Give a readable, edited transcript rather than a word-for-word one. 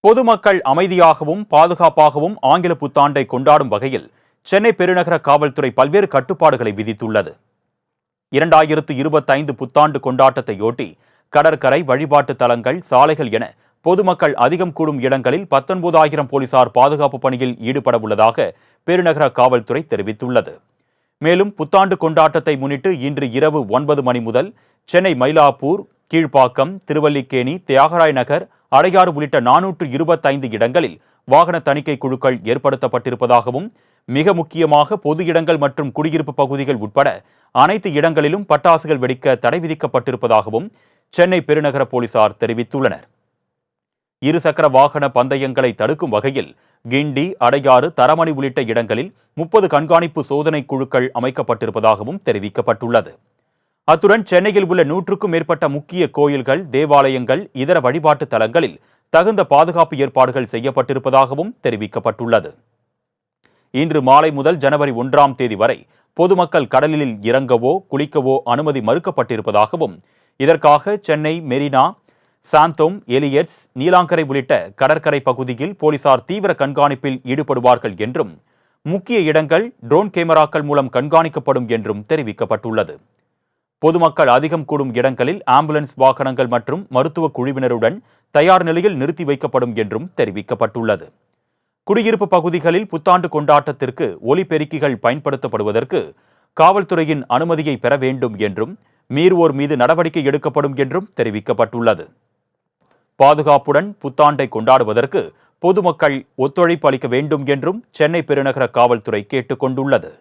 பொதுமக்கள் அமைதியாகவும் பாதுகாப்பாகவும் ஆங்கில புத்தாண்டை கொண்டாடும் வகையில் சென்னை பெருநகர காவல்துறை பல்வேறு கட்டுப்பாடுகளை விதித்துள்ளது. 2025 புத்தாண்டு கொண்டாட்டத்தையொட்டி கடற்கரை, வழிபாட்டு தலங்கள், சாலைகள் என பொதுமக்கள் அதிகம் கூடும் இடங்களில் 19,000 போலீசார் பாதுகாப்பு பணியில் ஈடுபட உள்ளதாக பெருநகர காவல்துறை தெரிவித்துள்ளது. மேலும் புத்தாண்டு கொண்டாட்டத்தை முன்னிட்டு இன்று இரவு 9 மணி முதல் சென்னை மயிலாப்பூர், கீழ்ப்பாக்கம், திருவல்லிக்கேணி, தியாகராய நகர், அடையாறு உள்ளிட்ட 425 இடங்களில் வாகன தணிக்கை குழுக்கள் ஏற்படுத்தப்பட்டிருப்பதாகவும், மிக முக்கியமாக பொது இடங்கள் மற்றும் குடியிருப்பு பகுதிகள் உட்பட அனைத்து இடங்களிலும் பட்டாசுகள் வெடிக்க தடை விதிக்கப்பட்டிருப்பதாகவும் சென்னை பெருநகர போலீசார் தெரிவித்துள்ளனர். இருசக்கர வாகன பந்தயங்களை தடுக்கும் வகையில் கிண்டி, அடையாறு, தரமணி உள்ளிட்ட இடங்களில் 30 கண்காணிப்பு சோதனை குழுக்கள் அமைக்கப்பட்டிருப்பதாகவும் தெரிவிக்கப்பட்டுள்ளது. அத்துடன் சென்னையில் உள்ள 100க்கும் மேற்பட்ட முக்கிய கோயில்கள், தேவாலயங்கள், இதர வழிபாட்டு தலங்களில் தகுந்த பாதுகாப்பு ஏற்பாடுகள் செய்யப்பட்டிருப்பதாகவும் தெரிவிக்கப்பட்டுள்ளது. இன்று மாலை முதல் ஜனவரி 1ஆம் தேதி வரை பொதுமக்கள் கடலில் இறங்கவோ குளிக்கவோ அனுமதி மறுக்கப்பட்டிருப்பதாகவும், இதற்காக சென்னை மெரினா, சாந்தோம், எலியட்ஸ், நீலாங்கரை உள்ளிட்ட கடற்கரை பகுதியில் போலீசார் தீவிர கண்காணிப்பில் ஈடுபடுவார்கள் என்றும், முக்கிய இடங்கள் ட்ரோன் கேமராக்கள் மூலம் கண்காணிக்கப்படும் என்றும் தெரிவிக்கப்பட்டுள்ளது. பொதுமக்கள் அதிகம் கூடும் இடங்களில் ஆம்புலன்ஸ் வாகனங்கள் மற்றும் மருத்துவ குழுவினருடன் தயார் நிலையில் நிறுத்தி வைக்கப்படும் என்றும் தெரிவிக்கப்பட்டுள்ளது. குடியிருப்பு பகுதிகளில் புத்தாண்டு கொண்டாட்டத்திற்கு ஒலிபெருக்கிகள் பயன்படுத்தப்படுவதற்கு காவல்துறையின் அனுமதியை பெற வேண்டும் என்றும், மீறுவோர் மீது நடவடிக்கை எடுக்கப்படும் என்றும் தெரிவிக்கப்பட்டுள்ளது. பாதுகாப்புடன் புத்தாண்டை கொண்டாடுவதற்கு பொதுமக்கள் ஒத்துழைப்பு அளிக்க வேண்டும் என்றும் சென்னை பெருநகர காவல்துறை கேட்டுக் கொண்டுள்ளது.